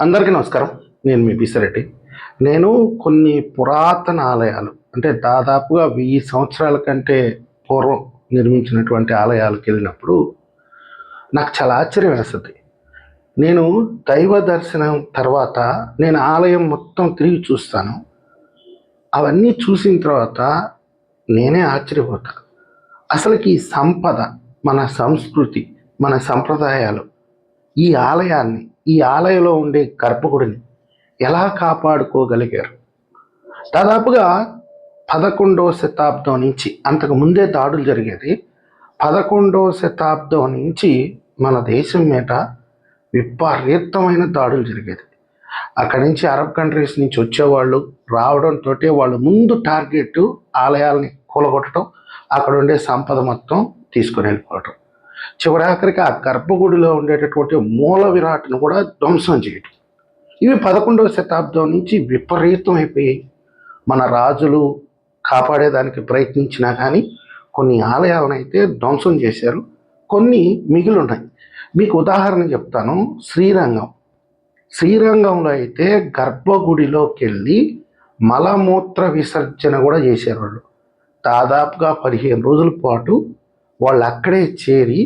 అందరికీ నమస్కారం. నేను మీ పిసిరెడ్డి. నేను కొన్ని పురాతన ఆలయాలు అంటే దాదాపుగా 1000 సంవత్సరాల కంటే పూర్వం నిర్మించినటువంటి ఆలయాలకు వెళ్ళినప్పుడు నాకు చాలా ఆశ్చర్యం వేస్తుంది. నేను దైవ దర్శనం తర్వాత నేను ఆలయం మొత్తం తిరిగి చూస్తాను. అవన్నీ చూసిన తర్వాత నేనే ఆశ్చర్యపోతా. అసలుకి ఈ సంపద, మన సంస్కృతి, మన సంప్రదాయాలు, ఈ ఆలయాన్ని, ఈ ఆలయంలో ఉండే గర్భగుడిని ఎలా కాపాడుకోగలిగారు? దాదాపుగా 11వ శతాబ్దం నుంచి, అంతకు ముందే దాడులు జరిగేది. 11వ శతాబ్దం నుంచి మన దేశం మీద విపరీతమైన దాడులు జరిగేది. అక్కడి నుంచి అరబ్ కంట్రీస్ నుంచి వచ్చేవాళ్ళు రావడంతో వాళ్ళు ముందు టార్గెట్ ఆలయాల్ని కూలగొట్టడం, అక్కడ ఉండే సంపద మొత్తం తీసుకుని వెళ్ళిపోవటం. చివరాఖరికి ఆ గర్భగుడిలో ఉండేటటువంటి మూల విరాట్ను కూడా ధ్వంసం చేయటం. ఇవి 11వ శతాబ్దం నుంచి విపరీతం అయిపోయాయి. మన రాజులు కాపాడేదానికి ప్రయత్నించినా కానీ కొన్ని ఆలయాలను అయితే ధ్వంసం చేశారు, కొన్ని మిగిలి ఉన్నాయి. మీకు ఉదాహరణ చెప్తాను. శ్రీరంగంలో అయితే గర్భగుడిలోకి వెళ్ళి మలమూత్ర విసర్జన కూడా చేశారు వాళ్ళు. దాదాపుగా 15 రోజుల పాటు వాళ్ళు అక్కడే చేరి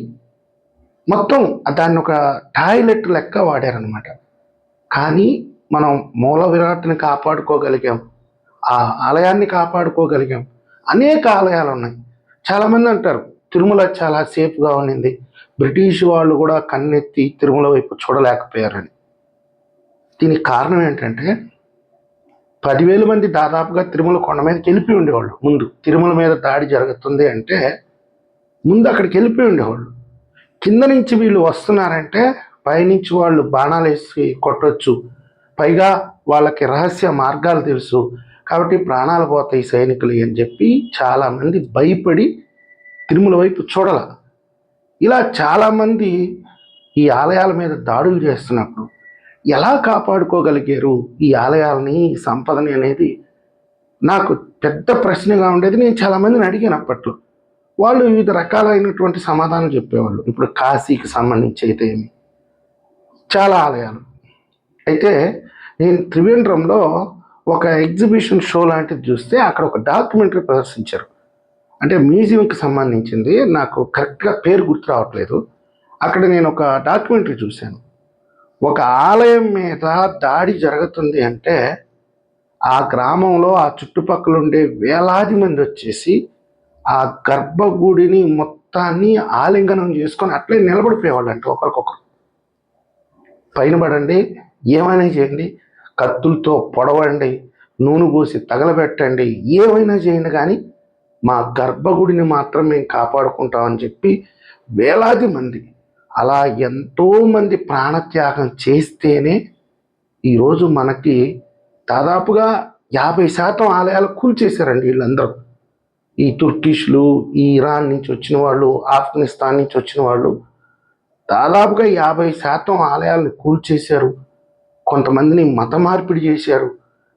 మొత్తం దాన్ని ఒక టాయిలెట్ లెక్క వాడారనమాట. కానీ మనం మూల విరాట్ని కాపాడుకోగలిగాం, ఆ ఆలయాన్ని కాపాడుకోగలిగాం. అనేక ఆలయాలు ఉన్నాయి. చాలామంది అంటారు తిరుమల చాలా సేఫ్గా ఉండింది, బ్రిటిష్ వాళ్ళు కూడా కన్నెత్తి తిరుమల వైపు చూడలేకపోయారని. దీనికి కారణం ఏంటంటే 10,000 మంది దాదాపుగా తిరుమల కొండ మీదకి వెళ్ళిపోయి ఉండేవాళ్ళు. ముందు తిరుమల మీద దాడి జరుగుతుంది అంటే ముందు అక్కడికి వెళ్ళిపోయి ఉండేవాళ్ళు. కింద నుంచి వీళ్ళు వస్తున్నారంటే పైనుంచి వాళ్ళు బాణాలు వేసి కొట్టవచ్చు. పైగా వాళ్ళకి రహస్య మార్గాలు తెలుసు, కాబట్టి ప్రాణాలు పోతాయి సైనికులు అని చెప్పి చాలామంది భయపడి తిరుమల వైపు చూడాల. ఇలా చాలామంది ఈ ఆలయాల మీద దాడులు చేస్తున్నప్పుడు ఎలా కాపాడుకోగలిగారు ఈ ఆలయాలని, ఈ సంపదని అనేది నాకు పెద్ద ప్రశ్నగా ఉండేది. నేను చాలామందిని అడిగాను అప్పట్లో. వాళ్ళు వివిధ రకాలైనటువంటి సమాధానం చెప్పేవాళ్ళు. ఇప్పుడు కాశీకి సంబంధించి అయితే ఏమి చాలా ఆలయాలు. అయితే నేను త్రివేంద్రంలో ఒక ఎగ్జిబిషన్ షో లాంటిది చూస్తే అక్కడ ఒక డాక్యుమెంటరీ ప్రదర్శించారు. అంటే మ్యూజియంకి సంబంధించింది, నాకు కరెక్ట్గా పేరు గుర్తు రావట్లేదు. అక్కడ నేను ఒక డాక్యుమెంటరీ చూశాను. ఒక ఆలయం మీద దాడి జరుగుతుంది అంటే ఆ గ్రామంలో ఆ చుట్టుపక్కల ఉండే వేలాది మంది వచ్చేసి ఆ గర్భగుడిని మొత్తాన్ని ఆలింగనం చేసుకొని అట్లే నిలబడిపోయేవాళ్ళు. అంటే ఒకరికొకరు పైన పడండి, ఏమైనా చేయండి, కత్తులతో పొడవండి, నూనె పోసి తగలబెట్టండి, ఏమైనా చేయండి, కానీ మా గర్భగుడిని మాత్రం మేము కాపాడుకుంటామని చెప్పి వేలాది మంది, అలా ఎంతోమంది ప్రాణత్యాగం చేస్తేనే ఈరోజు మనకి దాదాపుగా 50% ఆలయాలు కూల్చేశారండి వీళ్ళందరూ. ఈ తుర్కిష్లు, ఈ ఇరాన్ నుంచి వచ్చిన వాళ్ళు, ఆఫ్ఘనిస్తాన్ నుంచి వచ్చిన వాళ్ళు దాదాపుగా 50% ఆలయాలను కూల్చేశారు. కొంతమందిని మత మార్పిడి చేశారు,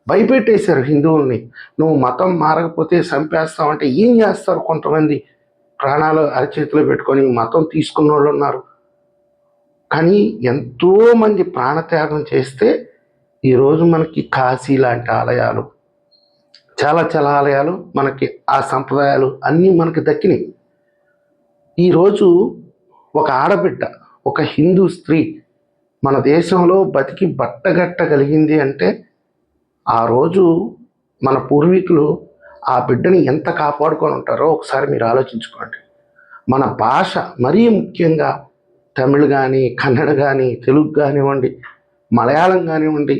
భయపెట్టేశారు హిందువుల్ని. నువ్వు మతం మారకపోతే చంపేస్తావంటే ఏం చేస్తారు? కొంతమంది ప్రాణాలు అరచేతిలో పెట్టుకొని మతం తీసుకున్న వాళ్ళు ఉన్నారు. కానీ ఎంతోమంది ప్రాణత్యాగం చేస్తే ఈరోజు మనకి కాశీ లాంటి ఆలయాలు, చాలా చాలా ఆలయాలు, మనకి ఆ సంప్రదాయాలు అన్నీ మనకి దక్కినాయి. ఈరోజు ఒక ఆడబిడ్డ, ఒక హిందూ స్త్రీ మన దేశంలో బతికి బట్టగట్టగలిగింది అంటే ఆ రోజు మన పూర్వీకులు ఆ బిడ్డని ఎంత కాపాడుకొని ఉంటారో ఒకసారి మీరు ఆలోచించుకోండి. మన భాష, మరీ ముఖ్యంగా తమిళ్ కానీ, కన్నడ కానీ, తెలుగు కానివ్వండి, మలయాళం కానివ్వండి,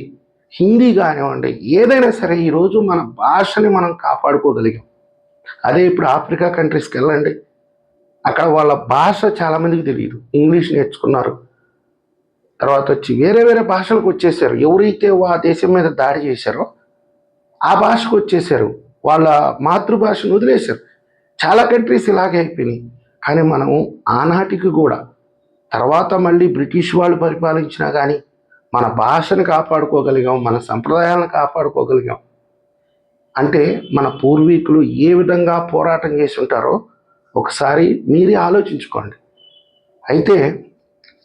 హిందీ కానివ్వండి, ఏదైనా సరే ఈరోజు మన భాషని మనం కాపాడుకోగలిగాం. అదే ఇప్పుడు ఆఫ్రికా కంట్రీస్కి వెళ్ళండి, అక్కడ వాళ్ళ భాష చాలామందికి తెలియదు. ఇంగ్లీష్ నేర్చుకున్నారు, తర్వాత వచ్చి వేరే వేరే భాషలకు వచ్చేసారు. ఎవరైతే ఆ దేశం మీద దాడి చేశారో ఆ భాషకు వచ్చేసారు, వాళ్ళ మాతృభాషను వదిలేశారు. చాలా కంట్రీస్ ఇలాగే అయిపోయినాయి. కానీ మనం ఆనాటికి కూడా, తర్వాత మళ్ళీ బ్రిటిష్ వాళ్ళు పరిపాలించినా కానీ మన భాషను కాపాడుకోగలిగాం, మన సంప్రదాయాలను కాపాడుకోగలిగాం. అంటే మన పూర్వీకులు ఏ విధంగా పోరాటం చేసి ఉంటారో ఒకసారి మీరే ఆలోచించుకోండి. అయితే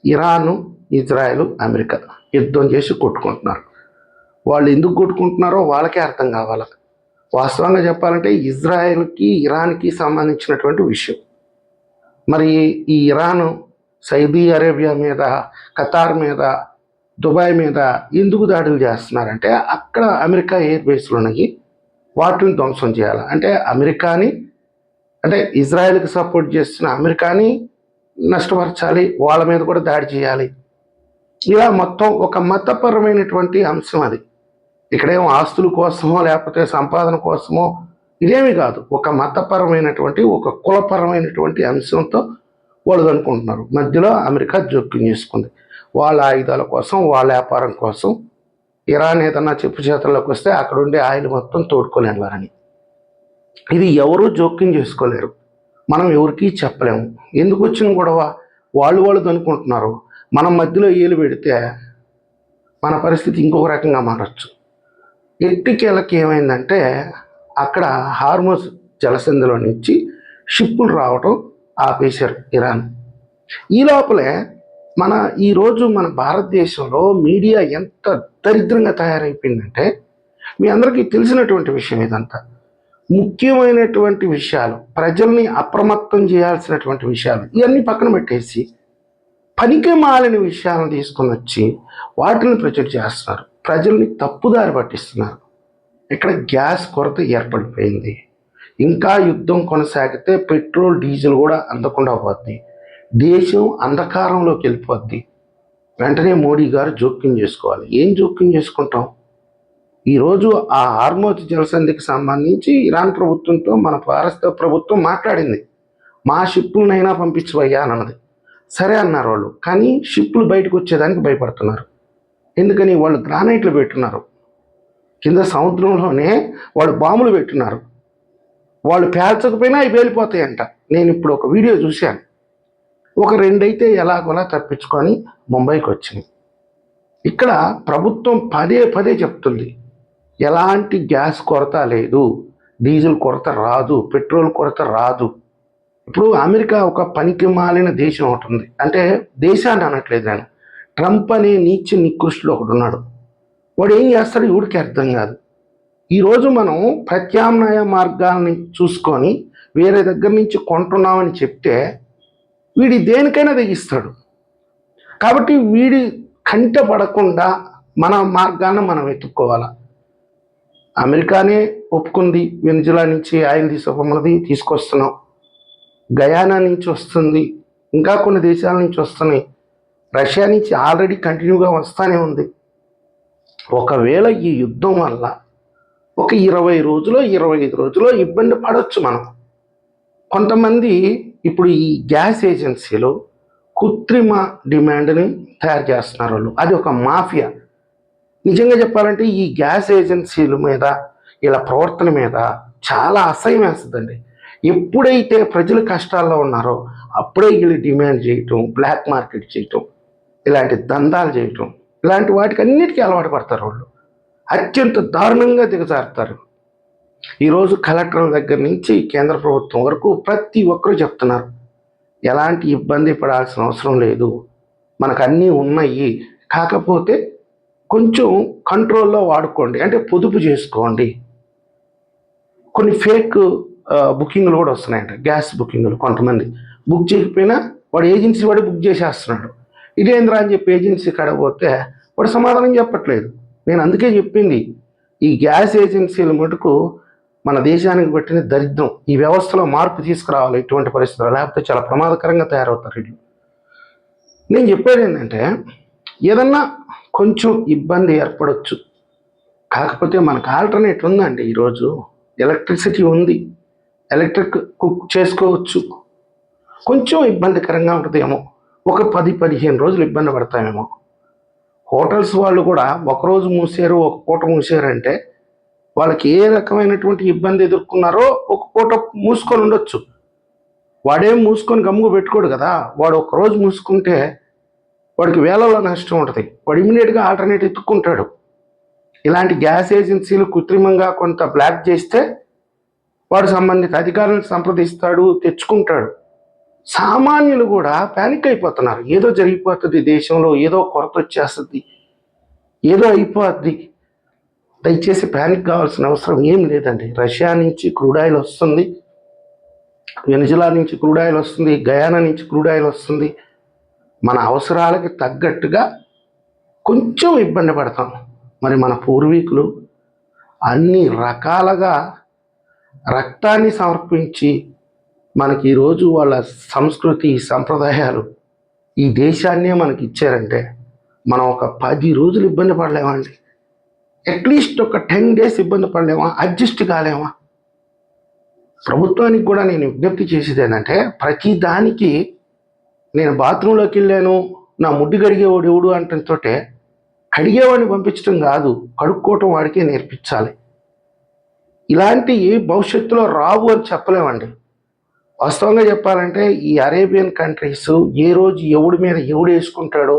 ఇరాను, ఇజ్రాయెల్, అమెరికా యుద్ధం చేసి కొట్టుకుంటున్నారు. వాళ్ళు ఎందుకు కొట్టుకుంటున్నారో వాళ్ళకే అర్థం కావాలి. వాస్తవంగా చెప్పాలంటే ఇజ్రాయెల్కి ఇరాన్కి సంబంధించినటువంటి విషయం. మరి ఈ ఇరాన్ సౌదీ అరేబియా మీద, ఖతార్ మీద, దుబాయ్ మీద ఎందుకు దాడులు చేస్తున్నారంటే అక్కడ అమెరికా ఎయిర్ బేస్లు ఉన్నాయి, వాటిని ధ్వంసం చేయాలి. అంటే అమెరికాని, అంటే ఇజ్రాయెల్కి సపోర్ట్ చేస్తున్న అమెరికాని నష్టపరచాలి, వాళ్ళ మీద కూడా దాడి చేయాలి. ఇలా మొత్తం ఒక మతపరమైనటువంటి అంశం అది. ఇక్కడేమో ఆస్తుల కోసమో లేకపోతే సంపాదన కోసమో ఇదేమీ కాదు. ఒక మతపరమైనటువంటి, ఒక కులపరమైనటువంటి అంశంతో వాళ్ళు అనుకుంటున్నారు. మధ్యలో అమెరికా జోక్యం చేసుకుంది వాళ్ళ ఆయుధాల కోసం, వాళ్ళ వ్యాపారం కోసం. ఇరాన్ ఏదన్నా చెప్పు చేతుల్లోకి వస్తే అక్కడ ఉండే ఆయిల్ మొత్తం తోడుకొని వెళ్ళాలని. ఇది ఎవరూ జోక్యం చేసుకోలేరు, మనం ఎవరికి చెప్పలేము. ఎందుకు వచ్చిన గొడవ? వాళ్ళు అనుకుంటున్నారు. మనం మధ్యలో ఏలు పెడితే మన పరిస్థితి ఇంకొక రకంగా మారచ్చు. ఎట్టికేళ్ళకి ఏమైందంటే అక్కడ హార్మోజ్ జలసంధిలో నుంచి షిప్పులు రావటం ఆపేశారు ఇరాన్. ఈ లోపలే ఈరోజు మన భారతదేశంలో మీడియా ఎంత దరిద్రంగా తయారైపోయిందంటే మీ అందరికీ తెలిసినటువంటి విషయం ఇదంతా. ముఖ్యమైనటువంటి విషయాలు, ప్రజల్ని అప్రమత్తం చేయాల్సినటువంటి విషయాలు ఇవన్నీ పక్కన పెట్టేసి పనికి మాలిన విషయాలను తీసుకొని వచ్చి వాటిని ప్రచురం చేస్తున్నారు, ప్రజల్ని తప్పుదారి పట్టిస్తున్నారు. ఇక్కడ గ్యాస్ కొరత ఏర్పడిపోయింది. ఇంకా యుద్ధం కొనసాగితే పెట్రోల్, డీజిల్ కూడా అందకుండా పోద్ది, దేశం అంధకారంలోకి వెళ్ళిపోద్ది. వెంటనే మోడీ గారు జోక్యం చేసుకోవాలి. ఏం జోక్యం చేసుకుంటాం? ఈరోజు ఆ హార్మోజ్ జలసంధికి సంబంధించి ఇరాన్ ప్రభుత్వంతో మన భారత ప్రభుత్వం మాట్లాడింది. మా షిప్పులనైనా పంపించవయ్యా అని అన్నది. సరే అన్నారు వాళ్ళు. కానీ షిప్పులు బయటకు వచ్చేదానికి భయపడుతున్నారు. ఎందుకని? వాళ్ళు గ్రానైట్లు పెట్టున్నారు, కింద సముద్రంలోనే వాళ్ళు బాంబులు పెట్టున్నారు. వాళ్ళు పేల్చకపోయినా అవి పేలిపోతాయంట. నేను ఇప్పుడు ఒక వీడియో చూశాను. ఒక రెండైతే ఎలాగోలా తప్పించుకొని ముంబైకి వచ్చినాయి. ఇక్కడ ప్రభుత్వం పదే చెప్తుంది, ఎలాంటి గ్యాస్ కొరత లేదు, డీజిల్ కొరత రాదు, పెట్రోల్ కొరత రాదు. ఇప్పుడు అమెరికా ఒక పనికి మాలిన దేశం ఒకటి ఉంది. అంటే దేశాన్ని అనట్లేదు నేను, ట్రంప్ అనే నీచ నికృష్టుడు ఒకడు ఉన్నాడు. వాడు ఏం చేస్తాడు ఎవడికి అర్థం కాదు. ఈరోజు మనం ప్రత్యామ్నాయ మార్గాల్ని చూసుకొని వేరే దగ్గర నుంచి కొంటున్నామని చెప్తే వీడి దేనికైనా తెగిస్తాడు. కాబట్టి వీడి కంట పడకుండా మన మార్గాన్ని మనం వెతుక్కోవాలి. అమెరికానే ఒప్పుకుంది, వెనిజులా నుంచి ఆయిల్ తీసుకొస్తున్నాం, గయానా నుంచి వస్తుంది, ఇంకా కొన్ని దేశాల నుంచి వస్తున్నాయి, రష్యా నుంచి ఆల్రెడీ కంటిన్యూగా వస్తూనే ఉంది. ఒకవేళ ఈ యుద్ధం వల్ల ఒక 20 రోజులో 25 రోజులో ఇబ్బంది పడవచ్చు మనం. కొంతమంది ఇప్పుడు ఈ గ్యాస్ ఏజెన్సీలో కృత్రిమ డిమాండ్ని తయారు చేస్తున్నారు వాళ్ళు. అది ఒక మాఫియా. నిజంగా చెప్పాలంటే ఈ గ్యాస్ ఏజెన్సీల మీద, ఇలా ప్రవర్తన మీద చాలా అసహ్యం వేస్తుందండి. ఎప్పుడైతే ప్రజలు కష్టాల్లో ఉన్నారో అప్పుడే వీళ్ళు డిమాండ్ చేయటం, బ్లాక్ మార్కెట్ చేయటం, ఇలాంటి దందాలు చేయటం, ఇలాంటి వాటికి అన్నిటికీ అలవాటు పడతారు వాళ్ళు. అత్యంత దారుణంగా దిగజారుతారు. ఈరోజు కలెక్టర్ల దగ్గర నుంచి కేంద్ర ప్రభుత్వం వరకు ప్రతి ఒక్కరూ చెప్తున్నారు, ఎలాంటి ఇబ్బంది పడాల్సిన అవసరం లేదు, మనకు అన్నీ ఉన్నాయి, కాకపోతే కొంచెం కంట్రోల్లో వాడుకోండి, అంటే పొదుపు చేసుకోండి. కొన్ని ఫేక్ బుకింగ్లు కూడా వస్తున్నాయంట, గ్యాస్ బుకింగ్లు. కొంతమంది బుక్ చేయకపోయినా వాడు ఏజెన్సీ వాడు బుక్ చేసేస్తున్నాడు. ఇదేంద్రా అని చెప్పి ఏజెన్సీ కాడపోతే వాడు సమాధానం చెప్పట్లేదు. నేను అందుకే చెప్పింది, ఈ గ్యాస్ ఏజెన్సీల మటుకు మన దేశానికి పట్టిన దరిద్రం. ఈ వ్యవస్థలో మార్పు తీసుకురావాలి ఇటువంటి పరిస్థితులు, లేకపోతే చాలా ప్రమాదకరంగా తయారవుతారు వీళ్ళు. నేను చెప్పేది ఏంటంటే ఏదన్నా కొంచెం ఇబ్బంది ఏర్పడవచ్చు, కాకపోతే మనకు ఆల్టర్నేట్ ఉందండి. ఈరోజు ఎలక్ట్రిసిటీ ఉంది, ఎలక్ట్రిక్ కుక్ చేసుకోవచ్చు. కొంచెం ఇబ్బందికరంగా ఉంటుందేమో, ఒక 10-15 రోజులు ఇబ్బంది పడతామేమో. హోటల్స్ వాళ్ళు కూడా ఒకరోజు మూసారు, ఒక పూట మూసారంటే వాళ్ళకి ఏ రకమైనటువంటి ఇబ్బంది ఎదుర్కొన్నారో ఒక పూట మూసుకొని ఉండొచ్చు. వాడేం మూసుకొని గమ్ముగా పెట్టుకోడు కదా. వాడు ఒకరోజు మూసుకుంటే వాడికి వేలలో నష్టం ఉంటుంది. వాడు ఇమీడియట్గా ఆల్టర్నేట్ ఎత్తుక్కుంటాడు. ఇలాంటి గ్యాస్ ఏజెన్సీలు కృత్రిమంగా కొంత బ్లాక్ చేస్తే వాడు సంబంధిత అధికారులను సంప్రదిస్తాడు, తెచ్చుకుంటాడు. సామాన్యులు కూడా ప్యానిక్ అయిపోతున్నారు, ఏదో జరిగిపోతుంది దేశంలో, ఏదో కొరత వచ్చేస్తుంది, ఏదో అయిపోద్ది. దయచేసి ప్యానిక్ కావాల్సిన అవసరం ఏం లేదండి. రష్యా నుంచి క్రూడ్ ఆయిల్ వస్తుంది, వెనిజులా నుంచి క్రూడ్ ఆయిల్ వస్తుంది, గయానా నుంచి క్రూడ్ ఆయిల్ వస్తుంది. మన అవసరాలకి తగ్గట్టుగా కొంచెం ఇబ్బంది పడతాం. మరి మన పూర్వీకులు అన్ని రకాలుగా రక్తాన్ని సమర్పించి మనకి ఈరోజు వాళ్ళ సంస్కృతి సంప్రదాయాలు ఈ దేశాన్నే మనకి ఇచ్చారంటే మనం ఒక 10 రోజులు ఇబ్బంది పడలేమా అండి? అట్లీస్ట్ ఒక 10 days ఇబ్బంది పడలేమా? అడ్జస్ట్ కాలేమా? ప్రభుత్వానికి కూడా నేను విజ్ఞప్తి చేసేది ఏంటంటే, ప్రతి దానికి నేను బాత్రూంలోకి వెళ్ళాను, నా ముడ్డు కడిగేవాడు ఎవడు అంటంతో కడిగేవాడిని పంపించడం కాదు, కడుక్కోవటం వాడికే నేర్పించాలి. ఇలాంటివి భవిష్యత్తులో రావు అని చెప్పలేమండి. వాస్తవంగా చెప్పాలంటే ఈ అరేబియన్ కంట్రీస్ ఏ రోజు ఎవడి మీద ఎవడు వేసుకుంటాడో,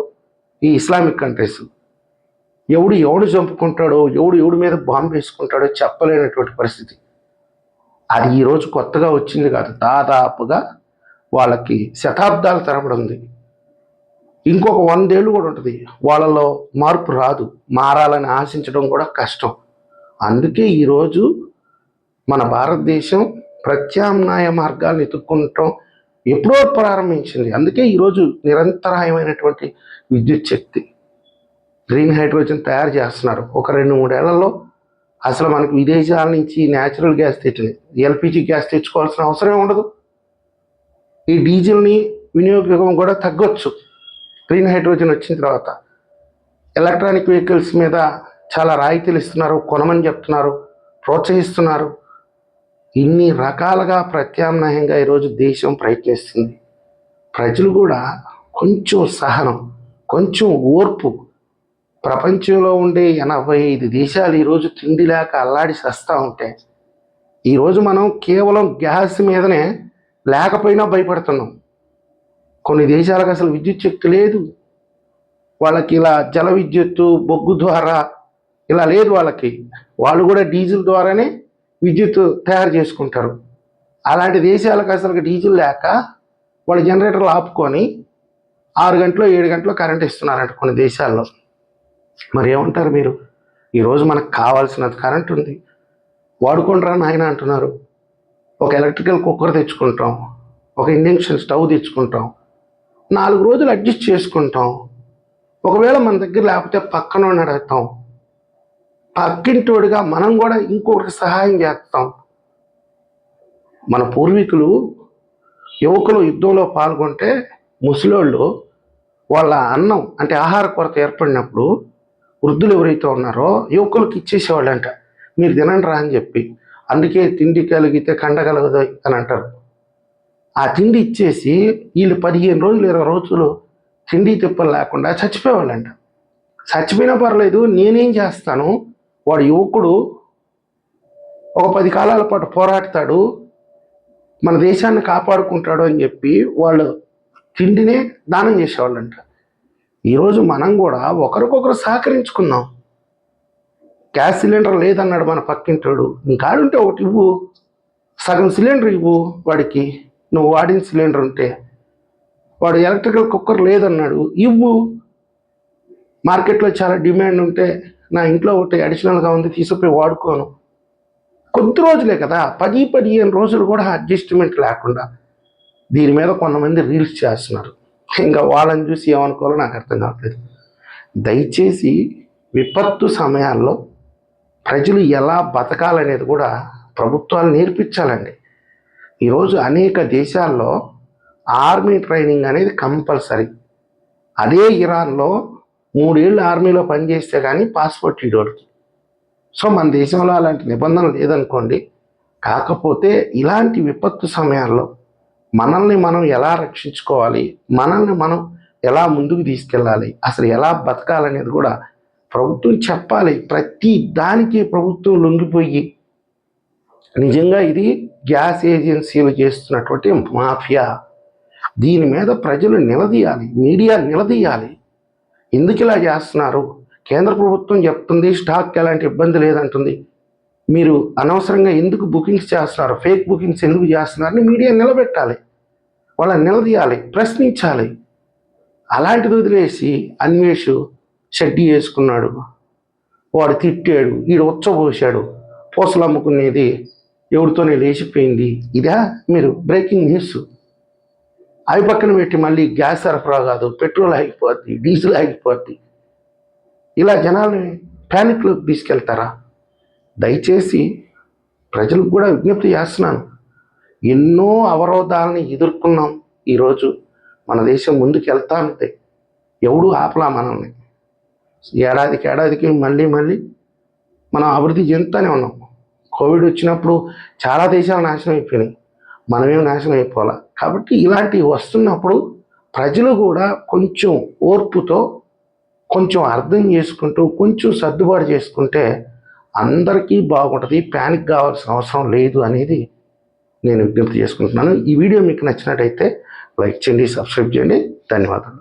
ఈ ఇస్లామిక్ కంట్రీస్ ఎవడు చంపుకుంటాడో, ఎవడి మీద బాంబు వేసుకుంటాడో చెప్పలేనటువంటి పరిస్థితి. అది ఈరోజు కొత్తగా వచ్చింది కాదు, దాదాపుగా వాళ్ళకి శతాబ్దాల తరబడి ఉంది. ఇంకొక 100 ఏళ్ళు కూడా ఉంటుంది, వాళ్ళలో మార్పు రాదు. మారాలని ఆశించడం కూడా కష్టం. అందుకే ఈరోజు మన భారతదేశం ప్రత్యామ్నాయ మార్గాలను ఎత్తుక్కుంటాం ఎప్పుడో ప్రారంభించింది. అందుకే ఈరోజు నిరంతరాయమైనటువంటి విద్యుత్ శక్తి, గ్రీన్ హైడ్రోజన్ తయారు చేస్తున్నారు. ఒక 2-3 ఏళ్లలో అసలు మనకు విదేశాల నుంచి న్యాచురల్ గ్యాస్ ఎల్పిజి గ్యాస్ తెచ్చుకోవాల్సిన అవసరం ఉండదు. ఈ డీజిల్ని వినియోగం కూడా తగ్గొచ్చు గ్రీన్ హైడ్రోజన్ వచ్చిన తర్వాత. ఎలక్ట్రానిక్ వెహికల్స్ మీద చాలా రాయితీలు ఇస్తున్నారు, కొనమని చెప్తున్నారు, ప్రోత్సహిస్తున్నారు. ఇన్ని రకాలుగా ప్రత్యామ్నాయంగా ఈరోజు దేశం ప్రయత్నిస్తుంది. ప్రజలు కూడా కొంచెం సహనం, కొంచెం ఓర్పు. ప్రపంచంలో ఉండే 85 దేశాలు ఈరోజు తిండి లేక అల్లాడి సస్తా ఉంటే, ఈరోజు మనం కేవలం గ్యాస్ మీదనే లేకపోయినా భయపడుతున్నాం. కొన్ని దేశాలకు అసలు విద్యుత్ శక్తి లేదు. వాళ్ళకి ఇలా జల విద్యుత్తు, బొగ్గు ద్వారా ఇలా లేదు వాళ్ళకి. వాళ్ళు కూడా డీజిల్ ద్వారానే విద్యుత్ తయారు చేసుకుంటారు. అలాంటి దేశాలకు అసలు డీజిల్ లేక వాళ్ళు జనరేటర్లు ఆపుకొని 6 గంటలు 7 గంటలు కరెంట్ ఇస్తున్నారంట కొన్ని దేశాల్లో. మరి ఏమంటారు మీరు? ఈరోజు మనకు కావాల్సినది కరెంట్ ఉంది, వాడుకుంటారా నాయన అంటున్నారు. ఒక ఎలక్ట్రికల్ కుక్కర్ తెచ్చుకుంటాం, ఒక ఇండక్షన్ స్టవ్ తెచ్చుకుంటాం, 4 రోజులు అడ్జస్ట్ చేసుకుంటాం. ఒకవేళ మన దగ్గర లేకపోతే పక్కన అడుగుతాం. పక్కింటోడిగా మనం కూడా ఇంకొకరికి సహాయం చేస్తాం. మన పూర్వీకులు యువకులు యుద్ధంలో పాల్గొంటే ముసలోళ్ళు వాళ్ళ అన్నం అంటే ఆహార కొరత ఏర్పడినప్పుడు వృద్ధులు ఎవరైతే ఉన్నారో యువకులకు ఇచ్చేసేవాళ్ళంట, మీరు తినండి రా అని చెప్పి. అందుకే తిండి కలిగితే కండగలగదు అని అంటారు. ఆ తిండి ఇచ్చేసి వీళ్ళు 15 రోజులు 20 రోజులు తిండి తిప్పలు లేకుండా చచ్చిపోయేవాళ్ళంట. చచ్చిపోయినా పర్లేదు, నేనేం చేస్తాను, వాడు యువకుడు ఒక 10 కాలాల పాటు పోరాడతాడు, మన దేశాన్ని కాపాడుకుంటాడు అని చెప్పి వాళ్ళు తిండినే దానం చేసేవాళ్ళంట. ఈరోజు మనం కూడా ఒకరికొకరు సహకరించుకుందాం. గ్యాస్ సిలిండర్ లేదన్నాడు మన పక్కింటోడు, నీ కాడుంటే ఒకటి ఇవ్వు, సగం సిలిండర్ ఇవ్వు వాడికి, నువ్వు వాడిన సిలిండర్ ఉంటే. వాడు ఎలక్ట్రికల్ కుక్కర్ లేదన్నాడు, ఇవ్వు. మార్కెట్లో చాలా డిమాండ్ ఉంటే నా ఇంట్లో ఒకటి అడిషనల్గా ఉంది తీసుకుపోయి వాడుకోను. కొద్ది రోజులే కదా, 10-15 రోజులు కూడా అడ్జస్ట్మెంట్ లేకుండా దీని మీద కొంతమంది రీల్స్ చేస్తున్నారు. ఇంకా వాళ్ళని చూసి ఏమనుకోవాలో నాకు అర్థం కావట్లేదు. దయచేసి విపత్తు సమయాల్లో ప్రజలు ఎలా బతకాలనేది కూడా ప్రభుత్వాలు నేర్పించాలండి. ఈరోజు అనేక దేశాల్లో ఆర్మీ ట్రైనింగ్ అనేది కంపల్సరీ. అదే ఇరాన్లో 3 ఏళ్ళు ఆర్మీలో పనిచేస్తే కానీ పాస్పోర్ట్ ఇవ్వడానికి. సో మన దేశంలో అలాంటి నిబంధన లేదనుకోండి. కాకపోతే ఇలాంటి విపత్తు సమయాల్లో మనల్ని మనం ఎలా రక్షించుకోవాలి, మనల్ని మనం ఎలా ముందుకు తీసుకెళ్ళాలి, అసలు ఎలా బతకాలనేది కూడా ప్రభుత్వం చెప్పాలి. ప్రతి దానికి ప్రభుత్వం లొంగిపోయి నిజంగా ఇది గ్యాస్ ఏజెన్సీలు చేస్తున్నటువంటి మాఫియా. దీని మీద ప్రజలు నిలదీయాలి, మీడియా నిలదీయాలి. ఎందుకు ఇలా చేస్తున్నారు? కేంద్ర ప్రభుత్వం చెప్తుంది స్టాక్ ఎలాంటి ఇబ్బంది లేదంటుంది, మీరు అనవసరంగా ఎందుకు బుకింగ్స్ చేస్తున్నారు, ఫేక్ బుకింగ్స్ ఎందుకు చేస్తున్నారని మీడియా నిలబెట్టాలి, వాళ్ళని నిలదీయాలి, ప్రశ్నించాలి. అలాంటిది వదిలేసి అన్వేషు షడ్డీ వేసుకున్నాడు, వాడు తిట్టాడు, వీడు ఉచ్చబోసాడు, పూసలు అమ్ముకునేది ఎవరితోనే లేచిపోయింది. ఇదా మీరు బ్రేకింగ్ న్యూస్? అవి పక్కన పెట్టి మళ్ళీ గ్యాస్ సరఫరా కాదు, పెట్రోల్ ఆగిపోద్ది, డీజిల్ ఆగిపోద్ది, ఇలా జనాల్ని ప్యానిక్లోకి తీసుకెళ్తారా? దయచేసి ప్రజలకు కూడా విజ్ఞప్తి చేస్తున్నాను. ఎన్నో అవరోధాలని ఎదుర్కొన్నాం. ఈరోజు మన దేశం ముందుకు వెళ్తా ఉంది. ఎవడు ఆపలా మనల్ని. ఏడాదికి మళ్ళీ మనం అభివృద్ధి చెందుతూనే ఉన్నాం. కోవిడ్ వచ్చినప్పుడు చాలా దేశాలు నాశనం అయిపోయినాయి, మనమేం నాశనం అయిపోవాలా. కాబట్టి ఇలాంటివి వస్తున్నప్పుడు ప్రజలు కూడా కొంచెం ఓర్పుతో, కొంచెం అర్థం చేసుకుంటూ, కొంచెం సర్దుబాటు చేసుకుంటే అందరికీ బాగుంటుంది. ప్యానిక్ కావాల్సిన అవసరం లేదు అనేది నేను విజ్ఞప్తి చేసుకుంటున్నాను. ఈ వీడియో మీకు నచ్చినట్టయితే లైక్ చేయండి, సబ్స్క్రైబ్ చేయండి. ధన్యవాదాలు.